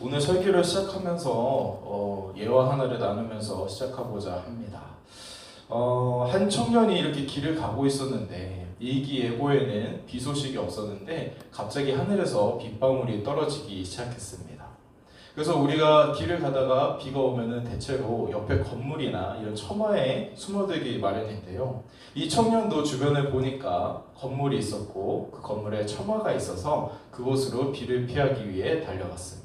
오늘 설교를 시작하면서 예화 하나를 나누면서 시작하고자 합니다. 한 청년이 이렇게 길을 가고 있었는데 일기예보에는 비 소식이 없었는데 갑자기 하늘에서 빗방울이 떨어지기 시작했습니다. 그래서 우리가 길을 가다가 비가 오면은 대체로 옆에 건물이나 이런 처마에 숨어들기 마련인데요. 이 청년도 주변을 보니까 건물이 있었고 그 건물에 처마가 있어서 그곳으로 비를 피하기 위해 달려갔습니다.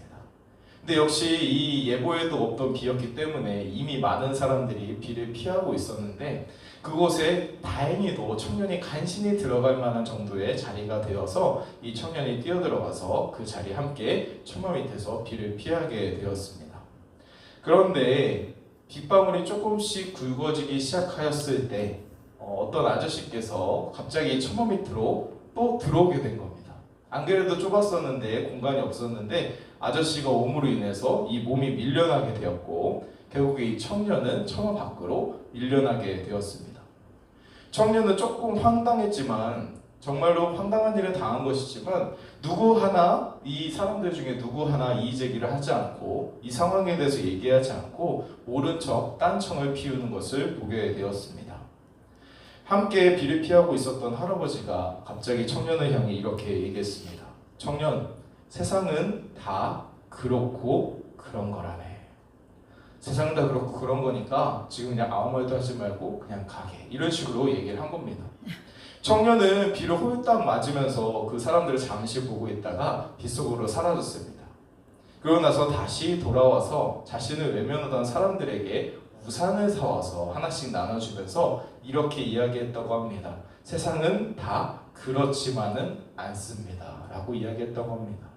근데 역시 이 예보에도 없던 비였기 때문에 이미 많은 사람들이 비를 피하고 있었는데 그곳에 다행히도 청년이 간신히 들어갈 만한 정도의 자리가 되어서 이 청년이 뛰어들어가서 그 자리에 함께 처마 밑에서 비를 피하게 되었습니다. 그런데 빗방울이 조금씩 굵어지기 시작하였을 때 어떤 아저씨께서 갑자기 처마 밑으로 또 들어오게 된 겁니다. 안 그래도 좁았었는데 공간이 없었는데 아저씨가 옴으로 인해서 이 몸이 밀려나게 되었고 결국에 이 청년은 처마 밖으로 밀려나게 되었습니다. 청년은 조금 황당했지만 정말로 황당한 일을 당한 것이지만 누구 하나 이 사람들 중에 누구 하나 이의 제기를 하지 않고 이 상황에 대해서 얘기하지 않고 모른 척 딴청을 피우는 것을 보게 되었습니다. 함께 비를 피하고 있었던 할아버지가 갑자기 청년을 향해 이렇게 얘기했습니다. 청년, 세상은 다 그렇고 그런 거라네. 세상은 다 그렇고 그런 거니까 지금 그냥 아무 말도 하지 말고 그냥 가게. 이런 식으로 얘기를 한 겁니다. 청년은 비를 홀딱 맞으면서 그 사람들을 잠시 보고 있다가 빗속으로 사라졌습니다. 그러고 나서 다시 돌아와서 자신을 외면하던 사람들에게 우산을 사와서 하나씩 나눠주면서 이렇게 이야기했다고 합니다. 세상은 다 그렇지만은 않습니다. 라고 이야기했다고 합니다.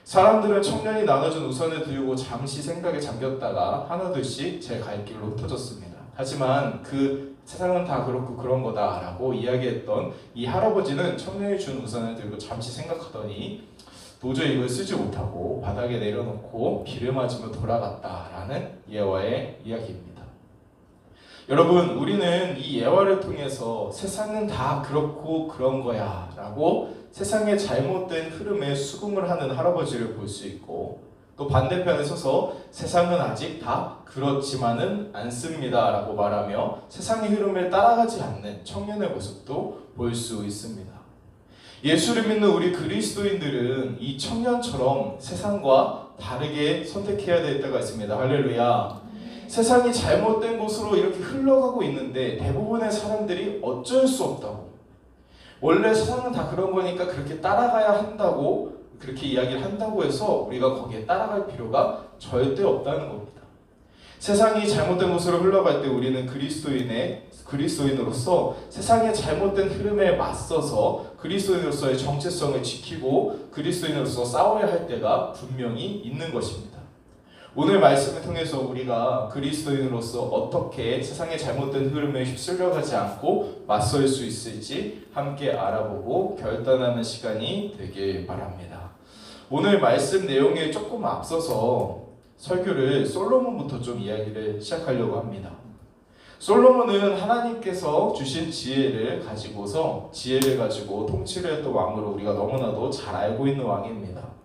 사람들은 청년이 나눠준 우산을 들고 잠시 생각에 잠겼다가 하나둘씩 제 갈 길로 흩어졌습니다. 하지만 그 세상은 다 그렇고 그런 거다 라고 이야기했던 이 할아버지는 청년이 준 우산을 들고 잠시 생각하더니 도저히 이걸 쓰지 못하고 바닥에 내려놓고 비를 맞으며 돌아갔다라는 예화의 이야기입니다. 여러분, 우리는 이 예화를 통해서 세상은 다 그렇고 그런 거야 라고 세상의 잘못된 흐름에 수긍을 하는 할아버지를 볼 수 있고 또 반대편에 서서 세상은 아직 다 그렇지만은 않습니다 라고 말하며 세상의 흐름을 따라가지 않는 청년의 모습도 볼 수 있습니다. 예수를 믿는 우리 그리스도인들은 이 청년처럼 세상과 다르게 선택해야 될 때가 있습니다. 할렐루야. 세상이 잘못된 곳으로 이렇게 흘러가고 있는데 대부분의 사람들이 어쩔 수 없다고, 원래 세상은 다 그런 거니까 그렇게 따라가야 한다고 그렇게 이야기를 한다고 해서 우리가 거기에 따라갈 필요가 절대 없다는 겁니다. 세상이 잘못된 곳으로 흘러갈 때 우리는 그리스도인으로서 세상의 잘못된 흐름에 맞서서 그리스도인으로서의 정체성을 지키고 그리스도인으로서 싸워야 할 때가 분명히 있는 것입니다. 오늘 말씀을 통해서 우리가 그리스도인으로서 어떻게 세상의 잘못된 흐름에 휩쓸려가지 않고 맞설 수 있을지 함께 알아보고 결단하는 시간이 되길 바랍니다. 오늘 말씀 내용에 조금 앞서서 설교를 솔로몬부터 좀 이야기를 시작하려고 합니다. 솔로몬은 하나님께서 주신 지혜를 가지고 통치를 했던 왕으로 우리가 너무나도 잘 알고 있는 왕입니다.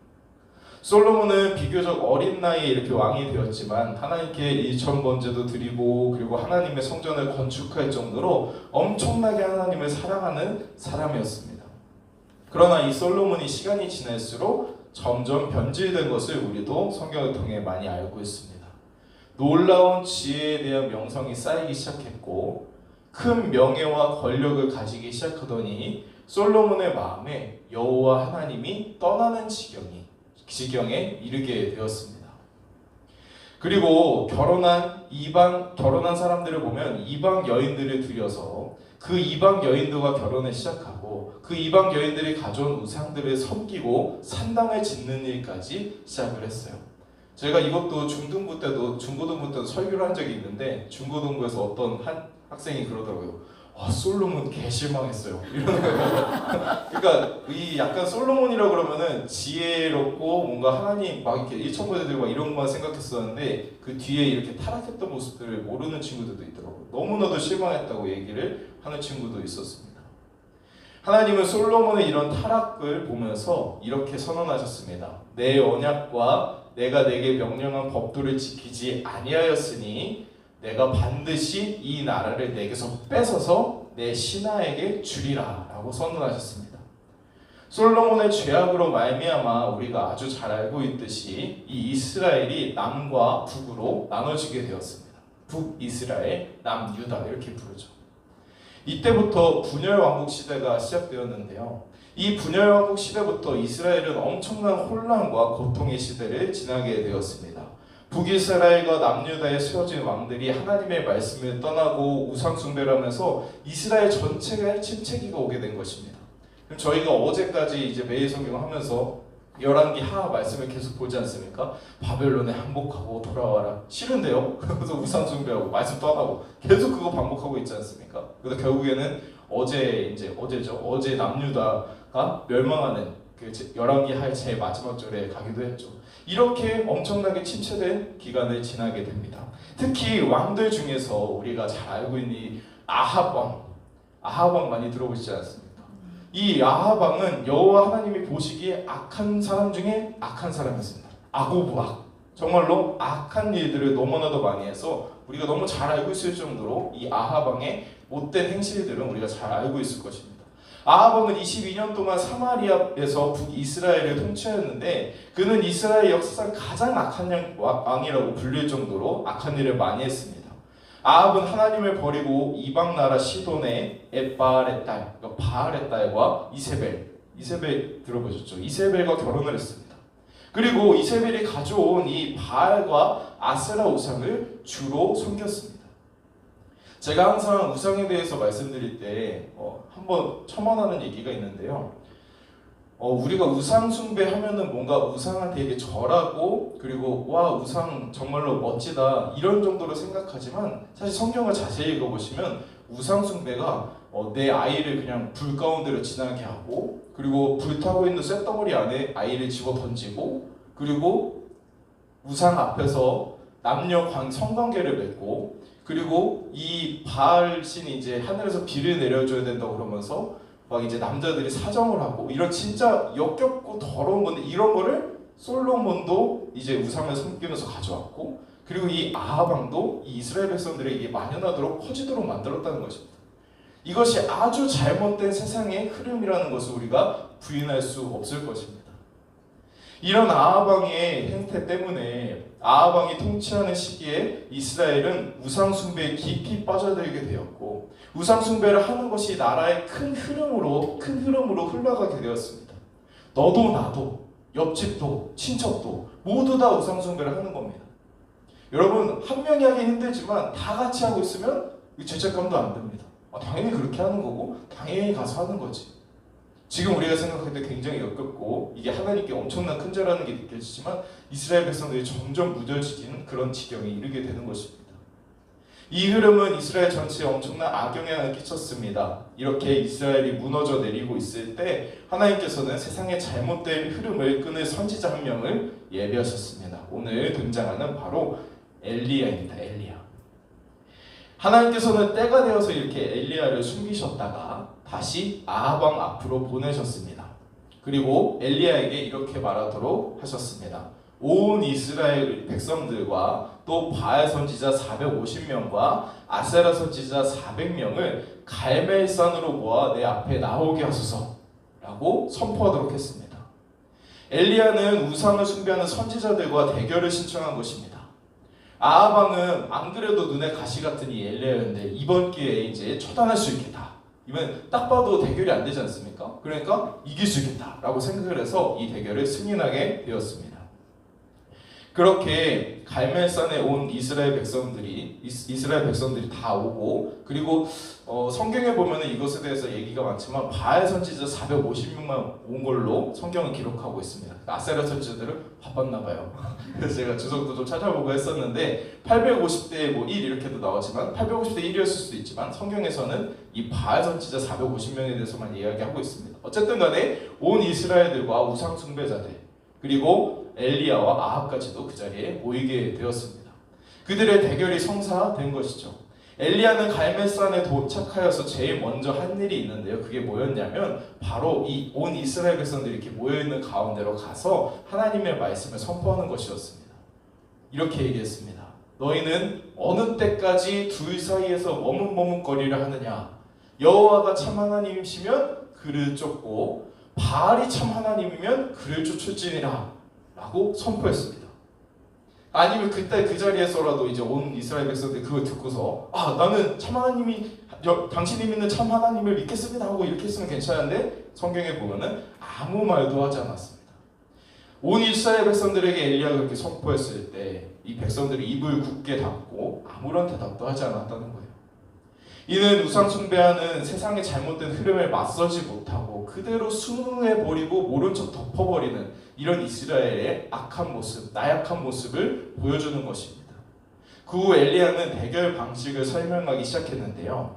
솔로몬은 비교적 어린 나이에 이렇게 왕이 되었지만 하나님께 일천번제도 드리고 그리고 하나님의 성전을 건축할 정도로 엄청나게 하나님을 사랑하는 사람이었습니다. 그러나 이 솔로몬이 시간이 지날수록 점점 변질된 것을 우리도 성경을 통해 많이 알고 있습니다. 놀라운 지혜에 대한 명성이 쌓이기 시작했고 큰 명예와 권력을 가지기 시작하더니 솔로몬의 마음에 여호와 하나님이 떠나는 지경에 이르게 되었습니다. 그리고 결혼한 사람들을 보면 이방 여인들을 들여서 그 이방 여인들과 결혼을 시작하고 그 이방 여인들이 가져온 우상들을 섬기고 산당을 짓는 일까지 시작을 했어요. 제가 이것도 중고등부 때도 설교를 한 적이 있는데 중고등부에서 어떤 한 학생이 그러더라고요. 솔로몬 개실망했어요. 이러는 거예요. 그러니까 이 약간 솔로몬이라고 그러면은 지혜롭고 뭔가 하나님 막 이렇게 일천번제들 막 이런 것만 생각했었는데 그 뒤에 이렇게 타락했던 모습들을 모르는 친구들도 있더라고요. 너무나도 실망했다고 얘기를 하는 친구도 있었습니다. 하나님은 솔로몬의 이런 타락을 보면서 이렇게 선언하셨습니다. 내 언약과 내가 내게 명령한 법도를 지키지 아니하였으니 내가 반드시 이 나라를 내게서 뺏어서 내 신하에게 주리라 라고 선언하셨습니다. 솔로몬의 죄악으로 말미암아 우리가 아주 잘 알고 있듯이 이 이스라엘이 남과 북으로 나눠지게 되었습니다. 북이스라엘, 남유다 이렇게 부르죠. 이때부터 분열왕국 시대가 시작되었는데요. 이 분열왕국 시대부터 이스라엘은 엄청난 혼란과 고통의 시대를 지나게 되었습니다. 북이스라엘과 남유다에 세워진 왕들이 하나님의 말씀을 떠나고 우상숭배를 하면서 이스라엘 전체가 침체기가 오게 된 것입니다. 그럼 저희가 어제까지 이제 매일 성경을 하면서 열왕기 하 말씀을 계속 보지 않습니까? 바벨론에 항복하고 돌아와라. 싫은데요? 그래서 우상숭배하고 말씀 떠나고 계속 그거 반복하고 있지 않습니까? 그래서 결국에는 어제 남유다가 멸망하는 그 열왕기 하의 제일 마지막 절에 가기도 했죠. 이렇게 엄청나게 침체된 기간을 지나게 됩니다. 특히 왕들 중에서 우리가 잘 알고 있는 이 아합 왕 많이 들어보시지 않습니까? 이 아합 왕은 여호와 하나님이 보시기에 악한 사람 중에 악한 사람이었습니다. 악오부악. 정말로 악한 일들을 너무나도 많이 해서 우리가 너무 잘 알고 있을 정도로 이 아합 왕의 못된 행실들은 우리가 잘 알고 있을 것입니다. 아합 왕은 22년 동안 사마리아에서 북이스라엘을 통치하였는데 그는 이스라엘 역사상 가장 악한 왕이라고 불릴 정도로 악한 일을 많이 했습니다. 아합은 하나님을 버리고 이방 나라 시돈의 엣바알의 딸, 바알의 딸과 이세벨 들어보셨죠? 이세벨과 결혼을 했습니다. 그리고 이세벨이 가져온 이 바알과 아세라 우상을 주로 섬겼습니다. 제가 항상 우상에 대해서 말씀드릴 때 한번 첨언하는 얘기가 있는데요. 우리가 우상 숭배하면은 뭔가 우상한테 되게 절하고 그리고 와 우상 정말로 멋지다 이런 정도로 생각하지만 사실 성경을 자세히 읽어보시면 우상 숭배가 내 아이를 그냥 불 가운데로 지나게 하고 그리고 불타고 있는 쇳덩어리 안에 아이를 집어 던지고 그리고 우상 앞에서 남녀 성관계를 맺고 그리고 이 바알 신이 이제 하늘에서 비를 내려줘야 된다고 그러면서 막 이제 남자들이 사정을 하고 이런 진짜 역겹고 더러운 건데 이런 거를 솔로몬도 이제 우상을 섬기면서 가져왔고 그리고 이 아합 왕도 이 이스라엘 백성들에게 만연하도록 퍼지도록 만들었다는 것입니다. 이것이 아주 잘못된 세상의 흐름이라는 것을 우리가 부인할 수 없을 것입니다. 이런 아합 왕의 행태 때문에 아합 왕이 통치하는 시기에 이스라엘은 우상 숭배에 깊이 빠져들게 되었고 우상 숭배를 하는 것이 나라의 큰 흐름으로 흘러가게 되었습니다. 너도 나도 옆집도 친척도 모두 다 우상 숭배를 하는 겁니다. 여러분 한 명이 하기 힘들지만 다 같이 하고 있으면 죄책감도 안 듭니다. 당연히 그렇게 하는 거고 당연히 가서 하는 거지. 지금 우리가 생각할 때 굉장히 역겹고 이게 하나님께 엄청난 큰 죄라는 게 느껴지지만 이스라엘 백성들이 점점 무뎌지는 그런 지경에 이르게 되는 것입니다. 이 흐름은 이스라엘 전체에 엄청난 악영향을 끼쳤습니다. 이렇게 이스라엘이 무너져 내리고 있을 때 하나님께서는 세상의 잘못된 흐름을 끊을 선지자 한 명을 예비하셨습니다. 오늘 등장하는 바로 엘리야입니다. 엘리야. 하나님께서는 때가 되어서 이렇게 엘리야를 숨기셨다가 다시 아합 왕 앞으로 보내셨습니다. 그리고 엘리야에게 이렇게 말하도록 하셨습니다. 온 이스라엘 백성들과 또 바알 선지자 450명과 아세라 선지자 400명을 갈멜산으로 모아 내 앞에 나오게 하소서 라고 선포하도록 했습니다. 엘리야는 우상을 숭배하는 선지자들과 대결을 신청한 것입니다. 아합 왕은 안 그래도 눈에 가시 같은 이 엘리야였는데 이번 기회에 이제 처단할 수 있겠다. 이번 딱 봐도 대결이 안 되지 않습니까? 그러니까 이길 수 있겠다라고 생각을 해서 이 대결을 승인하게 되었습니다. 그렇게 갈멜산에 온 이스라엘 백성들이 다 오고 그리고 성경에 보면은 이것에 대해서 얘기가 많지만 바알 선지자 450명만 온 걸로 성경은 기록하고 있습니다. 아세라 선지자들은 바빴나 봐요. 그래서 제가 주석도 좀 찾아보고 했었는데 850대 1 이렇게도 나오지만 850대 1이었을 수도 있지만 성경에서는 이 바알 선지자 450명에 대해서만 이야기하고 있습니다. 어쨌든 간에 온 이스라엘들과 우상 숭배자들 그리고 엘리야와 아합까지도 그 자리에 모이게 되었습니다. 그들의 대결이 성사된 것이죠. 엘리야는 갈멜산에 도착하여서 제일 먼저 한 일이 있는데요. 그게 뭐였냐면 바로 이 온 이스라엘 백성들이 이렇게 모여있는 가운데로 가서 하나님의 말씀을 선포하는 것이었습니다. 이렇게 얘기했습니다. 너희는 어느 때까지 둘 사이에서 머뭇머뭇거리려 하느냐? 여호와가 참 하나님이시면 그를 쫓고 바알이 참 하나님이면 그를 쫓을지니라 라고 선포했습니다. 아니면 그때 그 자리에서라도 이제 온 이스라엘 백성들이 그걸 듣고서 나는 참 하나님이 당신이 믿는 참 하나님을 믿겠습니다 하고 이렇게 했으면 괜찮은데 성경에 보면은 아무 말도 하지 않았습니다. 온 이스라엘 백성들에게 엘리야가 그렇게 선포했을 때 이 백성들이 입을 굳게 닫고 아무런 대답도 하지 않았다는 거예요. 이는 우상 숭배하는 세상의 잘못된 흐름에 맞서지 못하고 그대로 순응해버리고 모른 척 덮어버리는 이런 이스라엘의 악한 모습, 나약한 모습을 보여주는 것입니다. 그 후 엘리야는 대결 방식을 설명하기 시작했는데요.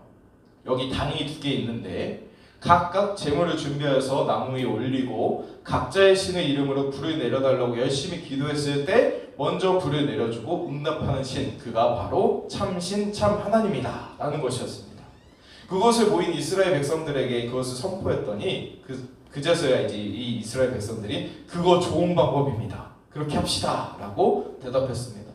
여기 당이 2개 있는데 각각 제물을 준비해서 나무 위에 올리고 각자의 신의 이름으로 불을 내려달라고 열심히 기도했을 때 먼저 불을 내려주고 응답하는 신, 그가 바로 참신 참 하나님이다 라는 것이었습니다. 그것을 보인 이스라엘 백성들에게 그것을 선포했더니 그제서야 이제 이 이스라엘 백성들이 그거 좋은 방법입니다, 그렇게 합시다 라고 대답했습니다.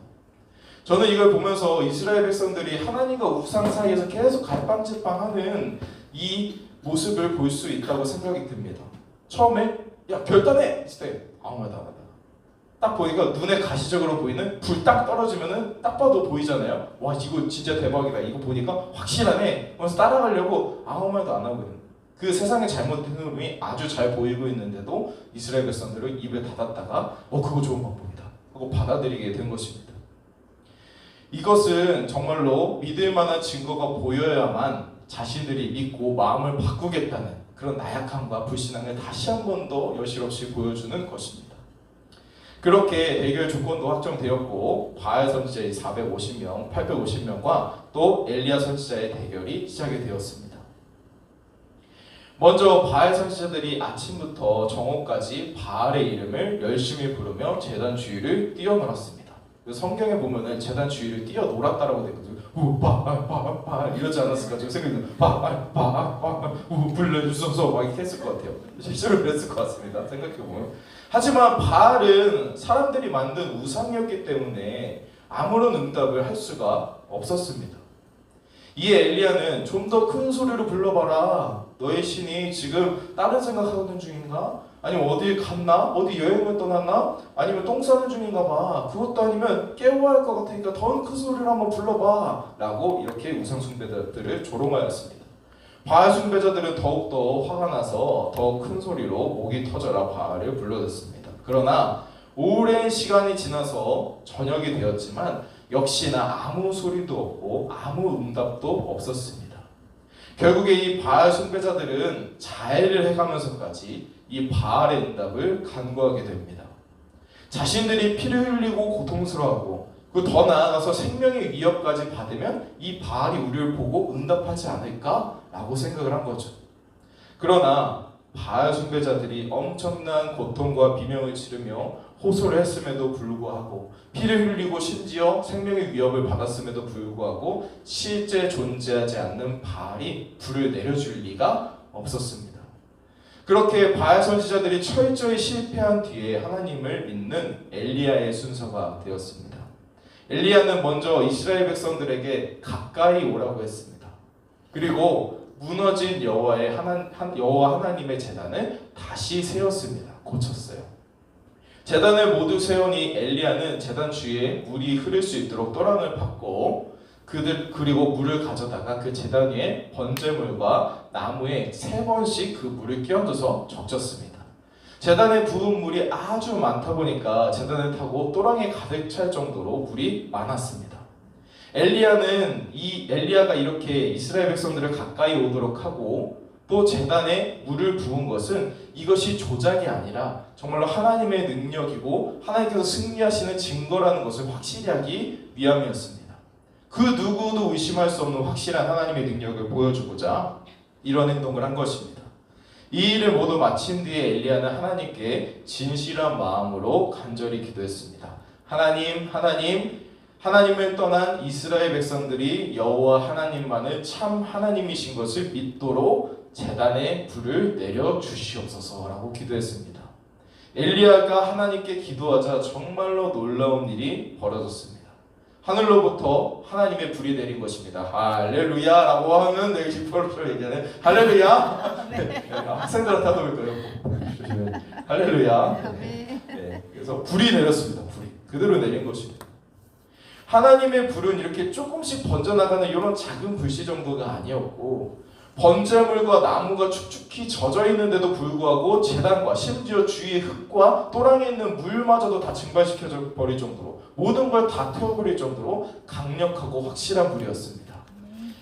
저는 이걸 보면서 이스라엘 백성들이 하나님과 우상 사이에서 계속 갈팡질팡하는 이 모습을 볼 수 있다고 생각이 듭니다. 처음에 야 결단해! 했을 때 아무 말도 안 한다. 딱 보니까 눈에 가시적으로 보이는 불 딱 떨어지면은 딱 봐도 보이잖아요. 와 이거 진짜 대박이다. 이거 보니까 확실하네. 그래서 따라가려고 아무 말도 안 하고 있는 그 세상의 잘못된 흐름이 아주 잘 보이고 있는데도 이스라엘 백성들은 입을 닫았다가 그거 좋은 방법이다 하고 받아들이게 된 것입니다. 이것은 정말로 믿을 만한 증거가 보여야만 자신들이 믿고 마음을 바꾸겠다는 그런 나약함과 불신앙을 다시 한 번 더 여실없이 보여주는 것입니다. 그렇게 대결 조건도 확정되었고 바알 선지자의 450명, 850명과 또 엘리야 선지자의 대결이 시작이 되었습니다. 먼저 바알 선지자들이 아침부터 정오까지 바알의 이름을 열심히 부르며 제단 주위를 뛰어놀았습니다. 성경에 보면은 제단 주위를 뛰어놀았다라고 되어 있거든요. 바알 이러지 않았을까 지금 생각이 바알 불러주소서 막 이렇게 했을 것 같아요. 실제로 그랬을 것 같습니다. 생각해보면. 하지만 바알은 사람들이 만든 우상이었기 때문에 아무런 응답을 할 수가 없었습니다. 이에 엘리야는 좀 더 큰 소리로 불러봐라. 너의 신이 지금 다른 생각하는 중인가? 아니면 어디 갔나? 어디 여행을 떠났나? 아니면 똥 싸는 중인가 봐. 그것도 아니면 깨워야 할 것 같으니까 더 큰 소리로 한번 불러봐 라고 이렇게 우상 숭배자들을 조롱하였습니다. 바알 숭배자들은 더욱더 화가 나서 더 큰 소리로 목이 터져라 바알을 불러댔습니다. 그러나 오랜 시간이 지나서 저녁이 되었지만 역시나 아무 소리도 없고 아무 응답도 없었습니다. 결국에 이 바알 숭배자들은 자해를 해가면서까지 이 바알의 응답을 간구하게 됩니다. 자신들이 피를 흘리고 고통스러워하고 더 나아가서 생명의 위협까지 받으면 이 바알이 우리를 보고 응답하지 않을까라고 생각을 한 거죠. 그러나 바알 숭배자들이 엄청난 고통과 비명을 지르며 호소를 했음에도 불구하고 피를 흘리고 심지어 생명의 위협을 받았음에도 불구하고 실제 존재하지 않는 바알이 불을 내려줄 리가 없었습니다. 그렇게 바알 선지자들이 철저히 실패한 뒤에 하나님을 믿는 엘리야의 순서가 되었습니다. 엘리야는 먼저 이스라엘 백성들에게 가까이 오라고 했습니다. 그리고 무너진 여호와 하나님의 제단을 다시 세웠습니다. 고쳤어요. 제단을 모두 세우니 엘리야는 제단 주위에 물이 흐를 수 있도록 또랑을 팠고 그리고 물을 가져다가 그 제단 위에 번제물과 나무에 3번씩 그 물을 끼얹어서 적셨습니다. 제단에 부은 물이 아주 많다 보니까 제단을 타고 또랑에 가득 찰 정도로 물이 많았습니다. 엘리야가 이렇게 이스라엘 백성들을 가까이 오도록 하고 또 제단에 물을 부은 것은 이것이 조작이 아니라 정말로 하나님의 능력이고 하나님께서 승리하시는 증거라는 것을 확실히 하기 위함이었습니다. 그 누구도 의심할 수 없는 확실한 하나님의 능력을 보여주고자 이런 행동을 한 것입니다. 이 일을 모두 마친 뒤에 엘리야는 하나님께 진실한 마음으로 간절히 기도했습니다. 하나님, 하나님을 떠난 이스라엘 백성들이 여호와 하나님만을 참 하나님이신 것을 믿도록 제단에 불을 내려 주시옵소서라고 기도했습니다. 엘리야가 하나님께 기도하자 정말로 놀라운 일이 벌어졌습니다. 하늘로부터 하나님의 불이 내린 것입니다. 할렐루야라고 하면 되게 기뻐서 얘기하는 할렐루야. 네. 학생들한테 하도 볼 거예요. 할렐루야. 네. 그래서 불이 내렸습니다. 불이 그대로 내린 것입니다. 하나님의 불은 이렇게 조금씩 번져나가는 이런 작은 불씨 정도가 아니었고 번제물과 나무가 축축히 젖어 있는데도 불구하고 제단과 심지어 주위의 흙과 또랑에 있는 물마저도 다 증발시켜 버릴 정도로 모든 걸 다 태워버릴 정도로 강력하고 확실한 불이었습니다.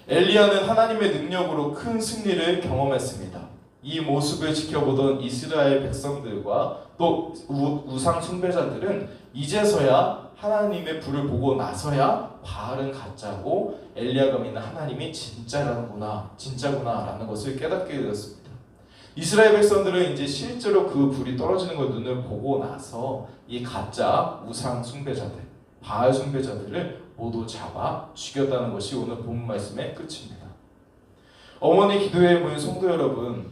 엘리야는 하나님의 능력으로 큰 승리를 경험했습니다. 이 모습을 지켜보던 이스라엘 백성들과 또 우상 숭배자들은 이제서야 하나님의 불을 보고 나서야 바알은 가짜고 엘리야가 믿는 하나님이 진짜구나라는 것을 깨닫게 되었습니다. 이스라엘 백성들은 이제 실제로 그 불이 떨어지는 걸 눈을 보고 나서 이 가짜 우상 숭배자들, 바알 숭배자들을 모두 잡아 죽였다는 것이 오늘 본문 말씀의 끝입니다. 어머니 기도회에 모인 성도 여러분,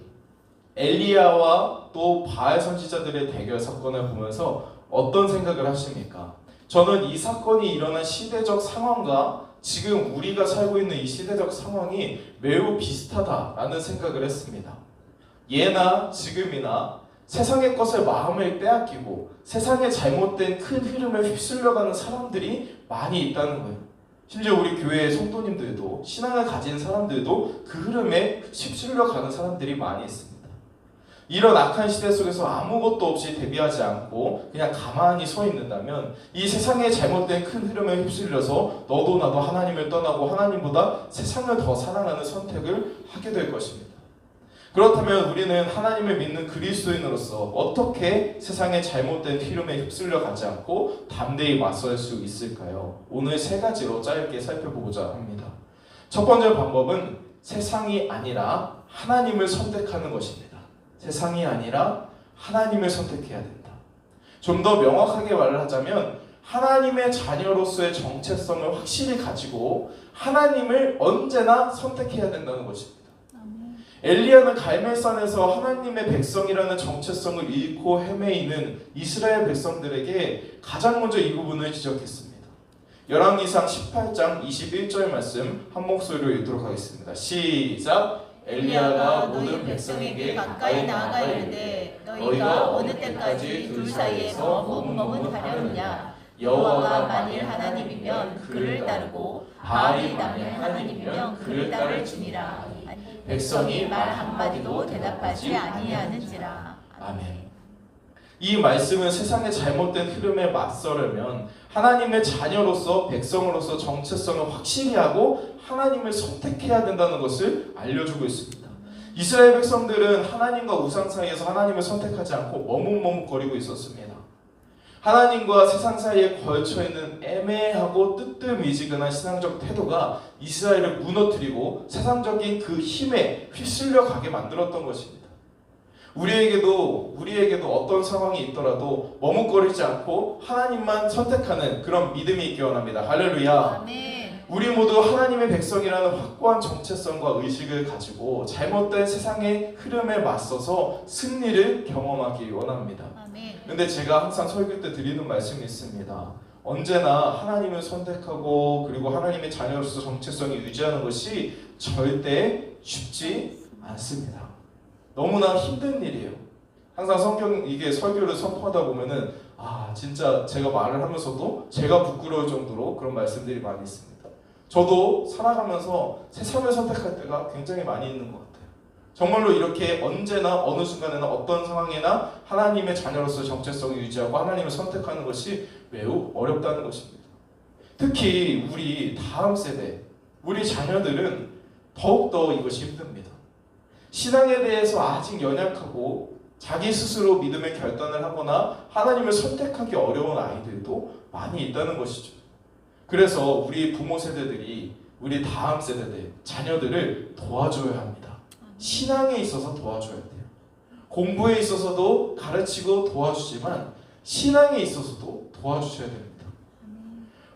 엘리야와 또 바알 선지자들의 대결 사건을 보면서 어떤 생각을 하십니까? 저는 이 사건이 일어난 시대적 상황과 지금 우리가 살고 있는 이 시대적 상황이 매우 비슷하다라는 생각을 했습니다. 예나 지금이나 세상의 것을 마음을 빼앗기고 세상의 잘못된 큰 흐름을 휩쓸려가는 사람들이 많이 있다는 거예요. 심지어 우리 교회의 성도님들도 신앙을 가진 사람들도 그 흐름에 휩쓸려가는 사람들이 많이 있습니다. 이런 악한 시대 속에서 아무것도 없이 대비하지 않고 그냥 가만히 서 있는다면 이 세상의 잘못된 큰 흐름에 휩쓸려서 너도 나도 하나님을 떠나고 하나님보다 세상을 더 사랑하는 선택을 하게 될 것입니다. 그렇다면 우리는 하나님을 믿는 그리스도인으로서 어떻게 세상의 잘못된 흐름에 휩쓸려 가지 않고 담대히 맞설 수 있을까요? 오늘 세 가지로 짧게 살펴보고자 합니다. 첫 번째 방법은 세상이 아니라 하나님을 선택하는 것입니다. 세상이 아니라 하나님을 선택해야 된다. 좀 더 명확하게 말을 하자면 하나님의 자녀로서의 정체성을 확실히 가지고 하나님을 언제나 선택해야 된다는 것입니다. 엘리야는 갈멜산에서 하나님의 백성이라는 정체성을 잃고 헤매이는 이스라엘 백성들에게 가장 먼저 이 부분을 지적했습니다. 열왕기상 18장 21절 말씀 한 목소리로 읽도록 하겠습니다. 시작! 엘리야가 모든 백성에게 가까이 나아가 이르되 너희가 어느 때까지 둘 사이에서 머뭇머뭇하려느냐. 여호와가 만일 하나님이면 그를 따르고 바알이 만일 하나님이면 그를 따를지니라. 백성이 말 한마디도 대답하지 아니하는지라. 아멘. 이 말씀은 세상의 잘못된 흐름에 맞서려면 하나님의 자녀로서 백성으로서 정체성을 확실히 하고 하나님을 선택해야 된다는 것을 알려주고 있습니다. 이스라엘 백성들은 하나님과 우상 사이에서 하나님을 선택하지 않고 머뭇머뭇거리고 있었습니다. 하나님과 세상 사이에 걸쳐있는 애매하고 뜨뜻미지근한 신앙적 태도가 이스라엘을 무너뜨리고 세상적인 그 힘에 휩쓸려 가게 만들었던 것입니다. 우리에게도 어떤 상황이 있더라도 머뭇거리지 않고 하나님만 선택하는 그런 믿음이 있기 원합니다. 할렐루야. 아멘. 우리 모두 하나님의 백성이라는 확고한 정체성과 의식을 가지고 잘못된 세상의 흐름에 맞서서 승리를 경험하기 원합니다. 그런데 제가 항상 설교 때 드리는 말씀이 있습니다. 언제나 하나님을 선택하고 그리고 하나님의 자녀로서 정체성을 유지하는 것이 절대 쉽지 않습니다. 너무나 힘든 일이에요. 항상 성경 이게 설교를 선포하다 보면은 진짜 제가 말을 하면서도 제가 부끄러울 정도로 그런 말씀들이 많이 있습니다. 저도 살아가면서 세상을 선택할 때가 굉장히 많이 있는 것 같아요. 정말로 이렇게 언제나 어느 순간에나 어떤 상황이나 하나님의 자녀로서 정체성을 유지하고 하나님을 선택하는 것이 매우 어렵다는 것입니다. 특히 우리 다음 세대, 우리 자녀들은 더욱더 이것이 힘듭니다. 신앙에 대해서 아직 연약하고 자기 스스로 믿음의 결단을 하거나 하나님을 선택하기 어려운 아이들도 많이 있다는 것이죠. 그래서 우리 부모 세대들이 우리 다음 세대들, 자녀들을 도와줘야 합니다. 신앙에 있어서 도와줘야 돼요. 공부에 있어서도 가르치고 도와주지만 신앙에 있어서도 도와주셔야 됩니다.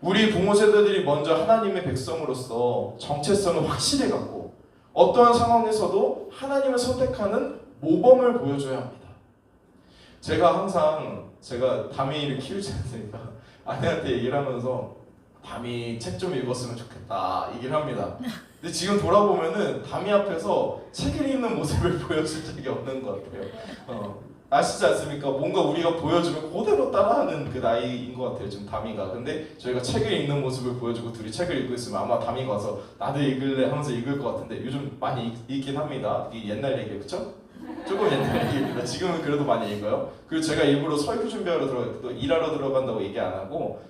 우리 부모 세대들이 먼저 하나님의 백성으로서 정체성을 확실히 갖고 어떠한 상황에서도 하나님을 선택하는 모범을 보여줘야 합니다. 제가 담이를 키우지 않으니까 아내한테 얘기를 하면서 담이 책 좀 읽었으면 좋겠다 얘기를 합니다. 근데 지금 돌아보면은 담이 앞에서 책을 읽는 모습을 보여줄 적이 없는 것 같아요. 아시지 않습니까? 뭔가 우리가 보여주면 그대로 따라하는 그 나이인 것 같아요, 지금 담이가. 근데 저희가 책을 읽는 모습을 보여주고 둘이 책을 읽고 있으면 아마 담이가 와서 나도 읽을래 하면서 읽을 것 같은데 요즘 많이 읽긴 합니다. 이게 옛날 얘기예요, 그쵸? 조금 옛날 얘기입니다. 지금은 그래도 많이 읽어요. 그리고 제가 일부러 설교 준비하러 또 일하러 들어간다고 얘기 안 하고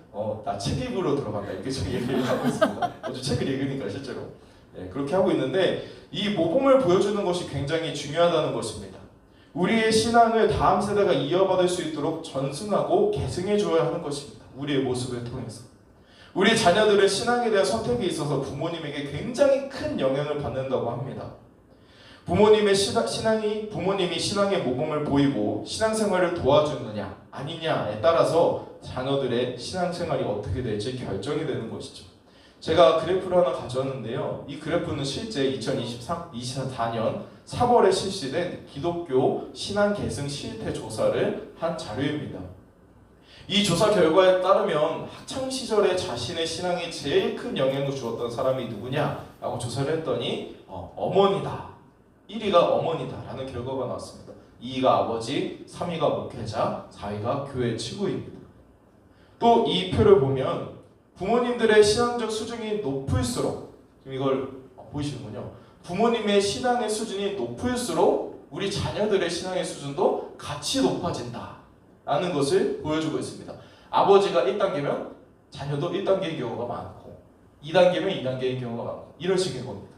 나 책 읽으러 들어간다 이렇게 좀 얘기를 하고 있습니다. 어제 책을 읽으니까 실제로. 그렇게 하고 있는데 이 모범을 보여주는 것이 굉장히 중요하다는 것입니다. 우리의 신앙을 다음 세대가 이어받을 수 있도록 전승하고 계승해 주어야 하는 것입니다. 우리의 모습을 통해서. 우리 자녀들의 신앙에 대한 선택에 있어서 부모님에게 굉장히 큰 영향을 받는다고 합니다. 부모님이 신앙의 모범을 보이고 신앙생활을 도와주느냐 아니냐에 따라서 자녀들의 신앙생활이 어떻게 될지 결정이 되는 것이죠. 제가 그래프를 하나 가져왔는데요. 이 그래프는 실제 2024년 3월에 실시된 기독교 신앙 계승 실태 조사를 한 자료입니다. 이 조사 결과에 따르면 학창 시절에 자신의 신앙에 제일 큰 영향을 주었던 사람이 누구냐라고 조사를 했더니 어머니다. 1위가 어머니다라는 결과가 나왔습니다. 2위가 아버지, 3위가 목회자, 4위가 교회 친구입니다. 또 이 표를 보면 부모님들의 신앙적 수준이 높을수록, 지금 이걸 보이시는군요. 부모님의 신앙의 수준이 높을수록 우리 자녀들의 신앙의 수준도 같이 높아진다라는 것을 보여주고 있습니다. 아버지가 1단계면 자녀도 1단계인 경우가 많고 2단계면 2단계인 경우가 많고 이런 식인 겁니다.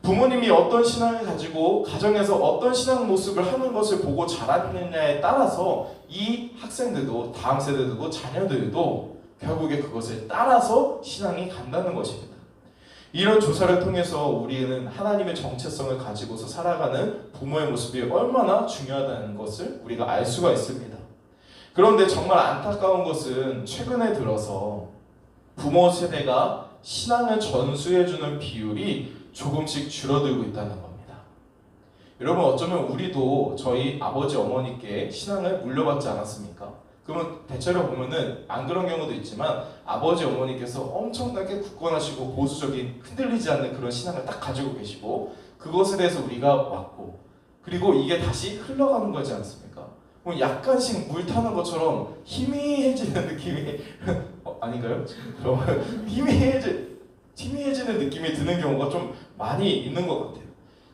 부모님이 어떤 신앙을 가지고 가정에서 어떤 신앙 모습을 하는 것을 보고 자라느냐에 따라서 이 학생들도 다음 세대들도 자녀들도 결국에 그것을 따라서 신앙이 간다는 것입니다. 이런 조사를 통해서 우리는 하나님의 정체성을 가지고서 살아가는 부모의 모습이 얼마나 중요하다는 것을 우리가 알 수가 있습니다. 그런데 정말 안타까운 것은 최근에 들어서 부모 세대가 신앙을 전수해주는 비율이 조금씩 줄어들고 있다는 겁니다. 여러분 어쩌면 우리도 저희 아버지 어머니께 신앙을 물려받지 않았습니까? 그러면 대체로 보면은 안 그런 경우도 있지만 아버지 어머니께서 엄청나게 굳건하시고 보수적인 흔들리지 않는 그런 신앙을 딱 가지고 계시고 그것에 대해서 우리가 왔고 그리고 이게 다시 흘러가는 거지 않습니까? 그럼 약간씩 물 타는 것처럼 희미해지는 느낌이 아닌가요? 희미해지는 느낌이 드는 경우가 좀 많이 있는 것 같아요.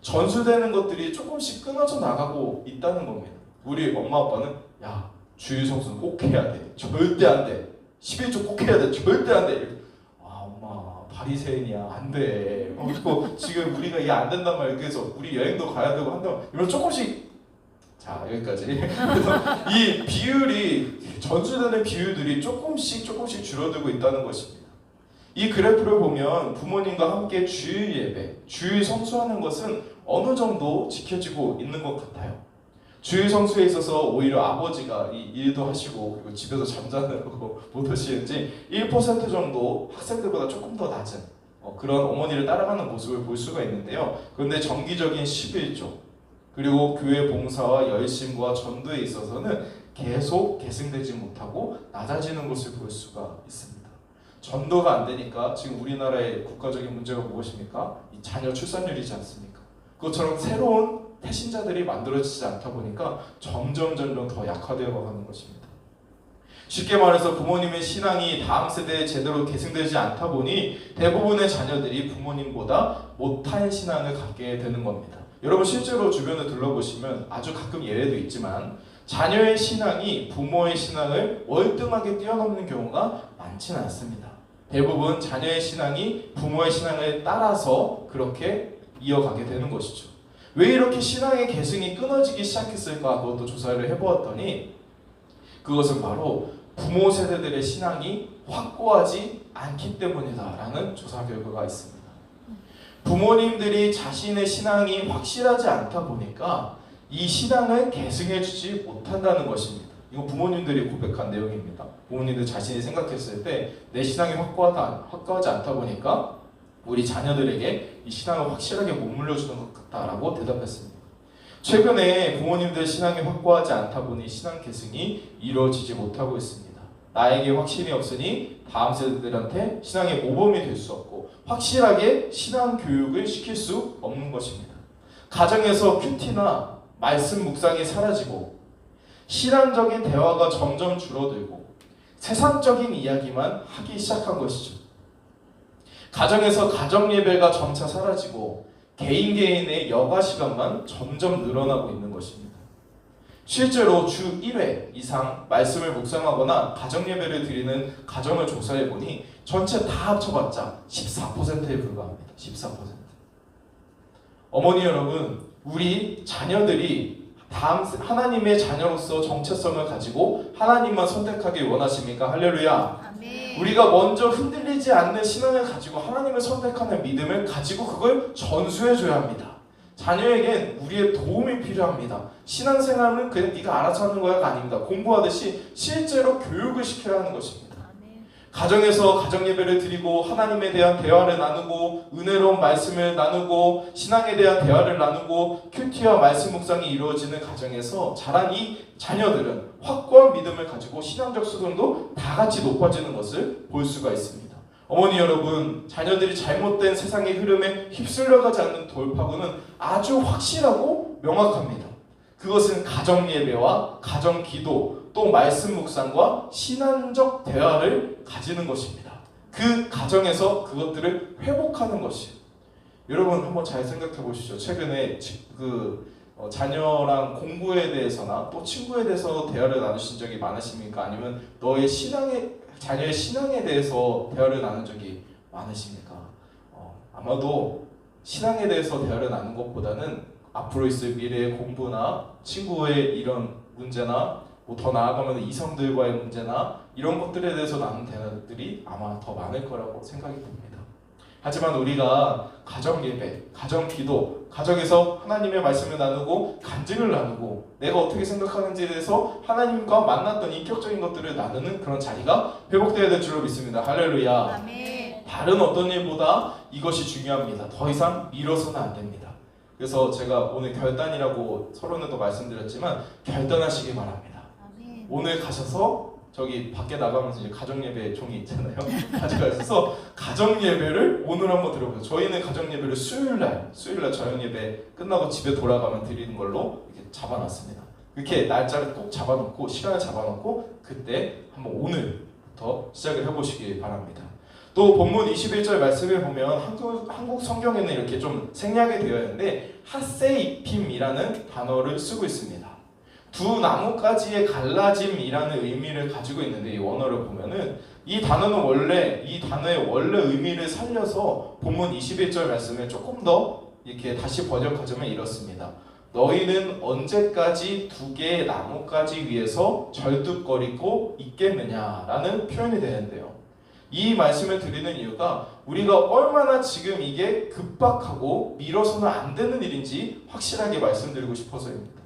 전수되는 것들이 조금씩 끊어져 나가고 있다는 겁니다. 우리 엄마 아빠는 야 주일 성수는 꼭 해야 돼. 절대 안 돼. 11조 꼭 해야 돼. 절대 안 돼. 아 엄마 바리새인이야. 안 돼. 그리고 지금 우리가 이게 안 된단 말이에요. 그래서 우리 여행도 가야 되고 한다면 이런 조금씩 자 여기까지. 그래서 이 비율이 전수되는 비율들이 조금씩 줄어들고 있다는 것입니다. 이 그래프를 보면 부모님과 함께 주일 예배, 주일 성수하는 것은 어느 정도 지켜지고 있는 것 같아요. 주일 성수에 있어서 오히려 아버지가 이 일도 하시고 그리고 집에서 잠자느라고 못 하시는지 1% 정도 학생들보다 조금 더 낮은 그런 어머니를 따라가는 모습을 볼 수가 있는데요. 그런데 정기적인 11조 그리고 교회 봉사와 열심과 전도에 있어서는 계속 계승되지 못하고 낮아지는 것을 볼 수가 있습니다. 전도가 안 되니까 지금 우리나라의 국가적인 문제가 무엇입니까? 이 자녀 출산율이지 않습니까? 그것처럼 새로운 태신자들이 만들어지지 않다 보니까 점점 더 약화되어 가는 것입니다. 쉽게 말해서 부모님의 신앙이 다음 세대에 제대로 계승되지 않다 보니 대부분의 자녀들이 부모님보다 못한 신앙을 갖게 되는 겁니다. 여러분 실제로 주변을 둘러보시면 아주 가끔 예외도 있지만 자녀의 신앙이 부모의 신앙을 월등하게 뛰어넘는 경우가 많지는 않습니다. 대부분 자녀의 신앙이 부모의 신앙을 따라서 그렇게 이어가게 되는 것이죠. 왜 이렇게 신앙의 계승이 끊어지기 시작했을까? 그것도 조사를 해보았더니 그것은 바로 부모 세대들의 신앙이 확고하지 않기 때문이다라는 조사 결과가 있습니다. 부모님들이 자신의 신앙이 확실하지 않다 보니까 이 신앙을 계승해주지 못한다는 것입니다. 이거 부모님들이 고백한 내용입니다. 부모님들 자신이 생각했을 때 내 신앙이 확고하지 않다 보니까 우리 자녀들에게 이 신앙을 확실하게 못 물려주는 것 같다라고 대답했습니다. 최근에 부모님들 신앙이 확고하지 않다 보니 신앙 계승이 이루어지지 못하고 있습니다. 나에게 확신이 없으니 다음 세대들한테 신앙의 모범이 될 수 없고 확실하게 신앙 교육을 시킬 수 없는 것입니다. 가정에서 큐티나 말씀 묵상이 사라지고 신앙적인 대화가 점점 줄어들고 세상적인 이야기만 하기 시작한 것이죠. 가정에서 가정 예배가 점차 사라지고 개인의 여가 시간만 점점 늘어나고 있는 것입니다. 실제로 주 1회 이상 말씀을 묵상하거나 가정 예배를 드리는 가정을 조사해 보니 전체 다 합쳐봤자 14%에 불과합니다. 14%. 어머니 여러분, 우리 자녀들이 다음 하나님의 자녀로서 정체성을 가지고 하나님만 선택하길 원하십니까? 할렐루야. 아멘. 우리가 먼저 흔들리지 않는 신앙을 가지고 하나님을 선택하는 믿음을 가지고 그걸 전수해줘야 합니다. 자녀에겐 우리의 도움이 필요합니다. 신앙생활은 그냥 네가 알아서 하는 거야가 아닙니다. 공부하듯이 실제로 교육을 시켜야 하는 것입니다. 가정에서 가정 예배를 드리고 하나님에 대한 대화를 나누고 은혜로운 말씀을 나누고 신앙에 대한 대화를 나누고 큐티와 말씀 묵상이 이루어지는 가정에서 자란 이 자녀들은 확고한 믿음을 가지고 신앙적 수준도 다 같이 높아지는 것을 볼 수가 있습니다. 어머니 여러분, 자녀들이 잘못된 세상의 흐름에 휩쓸려가지 않는 돌파구는 아주 확실하고 명확합니다. 그것은 가정 예배와 가정 기도 또 말씀 묵상과 신앙적 대화를 가지는 것입니다. 그 가정에서 그것들을 회복하는 것이에요. 여러분 한번 잘 생각해 보시죠. 최근에 자녀랑 공부에 대해서나 또 친구에 대해서 대화를 나누신 적이 많으십니까? 아니면 자녀의 신앙에 대해서 대화를 나눈 적이 많으십니까? 아마도 신앙에 대해서 대화를 나눈 것보다는 앞으로 있을 미래의 공부나 친구의 이런 문제나 더 나아가면 이성들과의 문제나 이런 것들에 대해서 나눈 대화들이 아마 더 많을 거라고 생각이 듭니다. 하지만 우리가 가정 예배, 가정 기도, 가정에서 하나님의 말씀을 나누고 간증을 나누고 내가 어떻게 생각하는지에 대해서 하나님과 만났던 인격적인 것들을 나누는 그런 자리가 회복되어야 될 줄로 믿습니다. 할렐루야. 아멘. 다른 어떤 일보다 이것이 중요합니다. 더 이상 미뤄서는 안 됩니다. 그래서 제가 오늘 결단이라고 서론에도 말씀드렸지만 결단하시기 바랍니다. 아멘. 오늘 가셔서 저기 밖에 나가면서 이제 가정 예배 종이 있잖아요. 가져가셔서 가정 예배를 오늘 한번 들어보세요. 저희는 가정 예배를 수요일날 저녁 예배 끝나고 집에 돌아가면 드리는 걸로 이렇게 잡아놨습니다. 이렇게 날짜를 꼭 잡아놓고 시간을 잡아놓고 그때 한번 오늘부터 시작을 해보시기 바랍니다. 또 본문 21절 말씀을 보면 한국 성경에는 이렇게 좀 생략이 되어 있는데 핫세이핌이라는 단어를 쓰고 있습니다. 두 나뭇가지의 갈라짐이라는 의미를 가지고 있는데 이 원어를 보면은 이 단어의 원래 의미를 살려서 본문 21절 말씀을 조금 더 이렇게 다시 번역하자면 이렇습니다. 너희는 언제까지 두 개의 나뭇가지 위에서 절뚝거리고 있겠느냐라는 표현이 되는데요. 이 말씀을 드리는 이유가 우리가 얼마나 지금 이게 급박하고 미뤄서는 안 되는 일인지 확실하게 말씀드리고 싶어서입니다.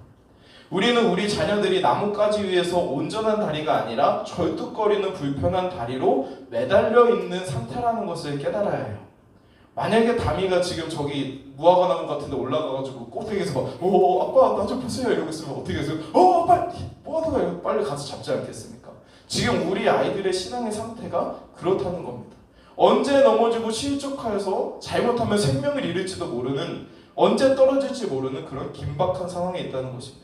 우리는 우리 자녀들이 나뭇가지 위에서 온전한 다리가 아니라 절뚝거리는 불편한 다리로 매달려 있는 상태라는 것을 깨달아야 해요. 만약에 다미가 지금 저기 무화과나무 같은 데 올라가가지고 꼭대기에서 막 아빠 나 좀 보세요 이러고 있으면 어떻게 해서 빨리 뭐하다가 빨리 가서 잡지 않겠습니까? 지금 우리 아이들의 신앙의 상태가 그렇다는 겁니다. 언제 넘어지고 실족하여서 잘못하면 생명을 잃을지도 모르는 언제 떨어질지 모르는 그런 긴박한 상황에 있다는 것입니다.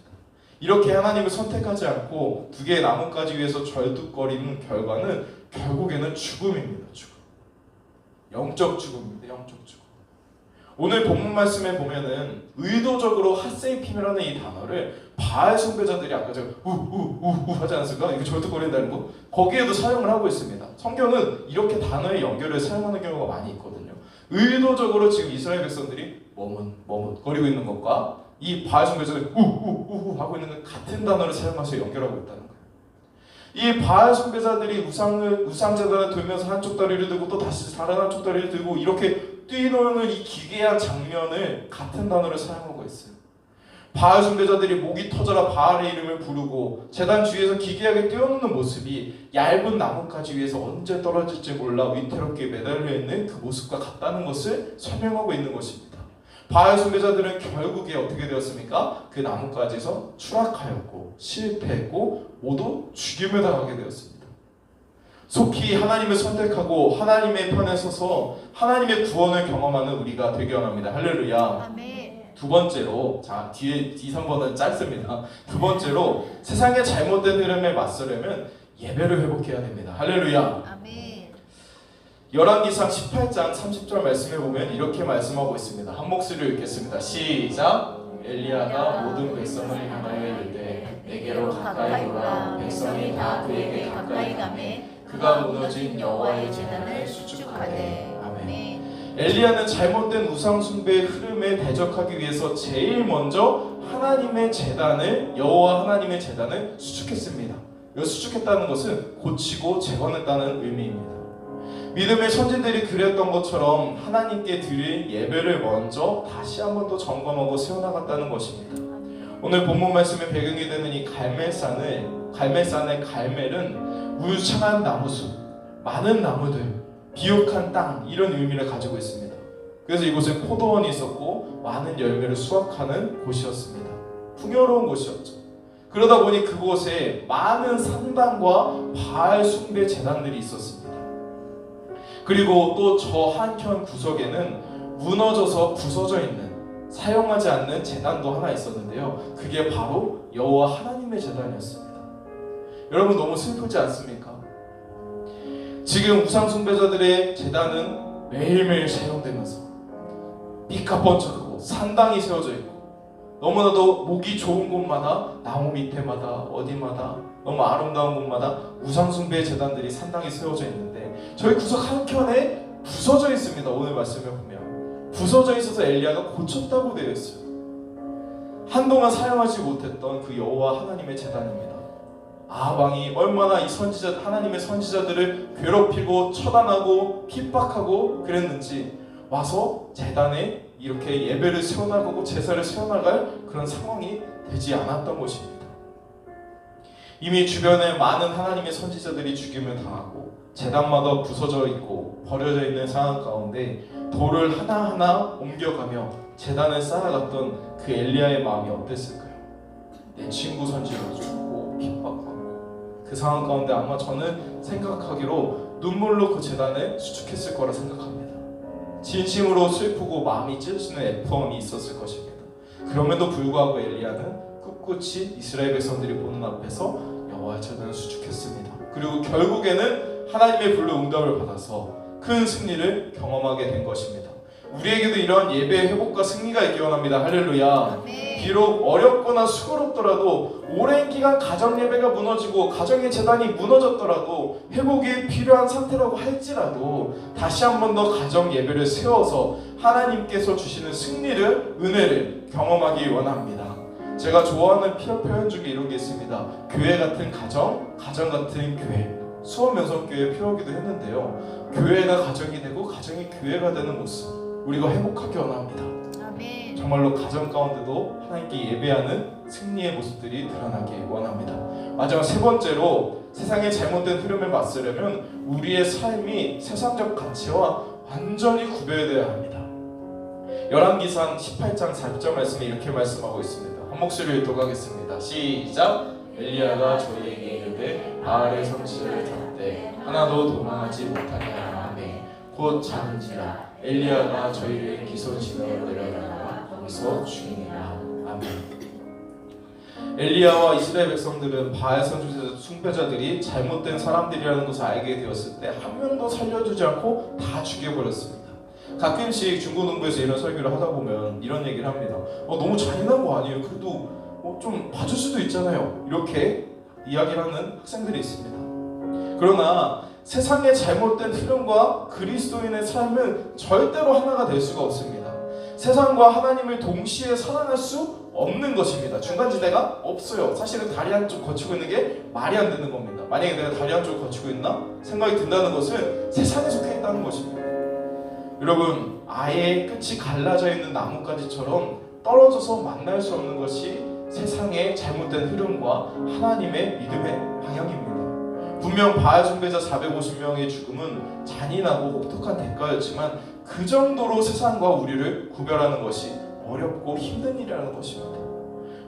이렇게 하나님을 선택하지 않고 두 개의 나뭇가지 위에서 절뚝거리는 결과는 결국에는 죽음입니다. 죽음. 영적 죽음입니다. 영적 죽음. 오늘 본문 말씀에 보면은 의도적으로 핫세이핌이라는 이 단어를 바알 숭배자들이 아까 제가 우우우우 하지 않았을까? 이거 절뚝거린다는 거 거기에도 사용을 하고 있습니다. 성경은 이렇게 단어의 연결을 사용하는 경우가 많이 있거든요. 의도적으로 지금 이스라엘 백성들이 머뭇거리고 있는 것과 이 바알 숭배자들이 우우우우 하고 있는 것 같은 단어를 사용해서 연결하고 있다는 거예요. 이 바알 숭배자들이 우상제단을 들면서 한쪽 다리를 들고 또 다시 다른 한쪽 다리를 들고 이렇게 뛰노는 이 기괴한 장면을 같은 단어를 사용하고 있어요. 바알 숭배자들이 목이 터져라 바알의 이름을 부르고 제단 주위에서 기괴하게 뛰어노는 모습이 얇은 나뭇가지 위에서 언제 떨어질지 몰라 위태롭게 매달려 있는 그 모습과 같다는 것을 설명하고 있는 것입니다. 바알 숭배자들은 결국에 어떻게 되었습니까? 그 나뭇가지에서 추락하였고 실패했고 모두 죽임을 당하게 되었습니다. 속히 하나님을 선택하고 하나님의 편에 서서 하나님의 구원을 경험하는 우리가 되기 원합니다. 할렐루야. 아멘. 두 번째로, 자 뒤에 2, 3번은 짧습니다. 두 번째로 세상의 잘못된 흐름에 맞서려면 예배를 회복해야 됩니다. 할렐루야. 아멘. 열왕기상 18장 30절 말씀에 보면 이렇게 말씀하고 있습니다. 한 목소리로 읽겠습니다. 시작. 엘리야가 모든 백성을 향하여 이르되 내게로 가까이 오라. 백성이 다 그에게 가까이 가매 그가 무너진 여호와의 제단을 수축하되. 아멘. 엘리야는 잘못된 우상 숭배의 흐름에 대적하기 위해서 제일 먼저 하나님의 제단을, 여호와 하나님의 제단을 수축했습니다. 수축했다는 것은 고치고 재건했다는 의미입니다. 믿음의 선진들이 그랬던 것처럼 하나님께 드릴 예배를 먼저 다시 한 번 더 점검하고 세워나갔다는 것입니다. 오늘 본문 말씀의 배경이 되는 이 갈멜산의 갈멜은 울창한 나무숲, 많은 나무들, 비옥한 땅, 이런 의미를 가지고 있습니다. 그래서 이곳에 포도원이 있었고 많은 열매를 수확하는 곳이었습니다. 풍요로운 곳이었죠. 그러다 보니 그곳에 많은 산당과 바알 숭배 제단들이 있었습니다. 그리고 또 저 한켠 구석에는 무너져서 부서져 있는, 사용하지 않는 제단도 하나 있었는데요. 그게 바로 여호와 하나님의 제단이었습니다. 여러분 너무 슬프지 않습니까? 지금 우상 숭배자들의 제단은 매일매일 사용되면서 삐까뻔쩍하고 산당이 세워져 있고 너무나도 보기 좋은 곳마다, 나무 밑에마다, 어디마다, 너무 아름다운 곳마다 우상 숭배의 제단들이 산당이 세워져 있는데 저희 구석 한켠에 부서져 있습니다. 오늘 말씀에 보면 부서져 있어서 엘리야가 고쳤다고 되어 있어요. 한동안 사용하지 못했던 그 여호와 하나님의 제단입니다. 아방이 얼마나 이 하나님의 선지자들을 괴롭히고 처단하고 핍박하고 그랬는지 와서 제단에 이렇게 예배를 세워나가고 제사를 세워나갈 그런 상황이 되지 않았던 것입니다. 이미 주변에 많은 하나님의 선지자들이 죽임을 당하고 제단마다 부서져 있고 버려져 있는 상황 가운데 돌을 하나하나 옮겨가며 제단을 쌓아갔던 그 엘리야의 마음이 어땠을까요? 내 친구 선지자도 죽고 핍박하고 그 상황 가운데 아마 저는 생각하기로 눈물로 그 제단을 수축했을 거라 생각합니다. 진심으로 슬프고 마음이 찢어지는 애통이 있었을 것입니다. 그럼에도 불구하고 엘리야는 꿋꿋이 이스라엘 백성들이 보는 앞에서 여호와의 제단을 수축했습니다. 그리고 결국에는 하나님의 불로 응답을 받아서 큰 승리를 경험하게 된 것입니다. 우리에게도 이런 예배의 회복과 승리가 있기 원합니다. 할렐루야. 비록 어렵거나 수고롭더라도 오랜 기간 가정 예배가 무너지고 가정의 제단이 무너졌더라도 회복이 필요한 상태라고 할지라도 다시 한 번 더 가정 예배를 세워서 하나님께서 주시는 승리를, 은혜를 경험하기 원합니다. 제가 좋아하는 표현 중에 이런 게 있습니다. 교회 같은 가정, 가정 같은 교회. 수원명성교회 표하기도 했는데요. 교회가 가정이 되고 가정이 교회가 되는 모습 우리가 회복하기 원합니다. 아멘. 정말로 가정 가운데도 하나님께 예배하는 승리의 모습들이 드러나기 원합니다. 마지막 세 번째로 세상의 잘못된 흐름에 맞서려면 우리의 삶이 세상적 가치와 완전히 구별되어야 합니다. 열왕기상 18장 4절 말씀에 이렇게 말씀하고 있습니다. 한 목소리로 읽도록 하겠습니다. 시작. 엘리야가 저희에게 이르되 바알의 성취를 잡되 하나도 도망하지 못하냐 하매 곧 잡은지라 엘리야가 저희를 기소지에 내려다가 거기서 죽이니라. 아멘. 엘리야와 이스라엘 백성들은 바알 숭배자들이 잘못된 사람들이라는 것을 알게 되었을 때 한 명도 살려주지 않고 다 죽여버렸습니다. 가끔씩 중고등부에서 이런 설교를 하다 보면 이런 얘기를 합니다. 너무 잔인한 거 아니에요? 그래도 좀 봐줄 수도 있잖아요. 이렇게 이야기를 하는 학생들이 있습니다. 그러나 세상의 잘못된 흐름과 그리스도인의 삶은 절대로 하나가 될 수가 없습니다. 세상과 하나님을 동시에 사랑할 수 없는 것입니다. 중간지대가 없어요. 사실은 다리 한쪽 거치고 있는 게 말이 안 되는 겁니다. 만약에 내가 다리 한쪽을 거치고 있나? 생각이 든다는 것은 세상에 속해 있다는 것입니다. 여러분, 아예 끝이 갈라져 있는 나뭇가지처럼 떨어져서 만날 수 없는 것이 세상의 잘못된 흐름과 하나님의 믿음의 방향입니다. 분명 바알 숭배자 450명의 죽음은 잔인하고 혹독한 대가였지만 그 정도로 세상과 우리를 구별하는 것이 어렵고 힘든 일이라는 것입니다.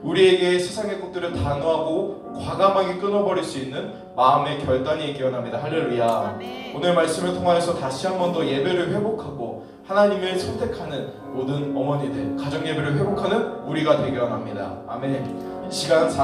우리에게 세상의 것들을 단호하고 과감하게 끊어버릴 수 있는 마음의 결단이 있기 원합니다. 할렐루야. 아멘. 오늘 말씀을 통하여서 다시 한 번 더 예배를 회복하고 하나님을 선택하는 모든 어머니들, 가정 예배를 회복하는 우리가 되기 원합니다. 아멘. 이 시간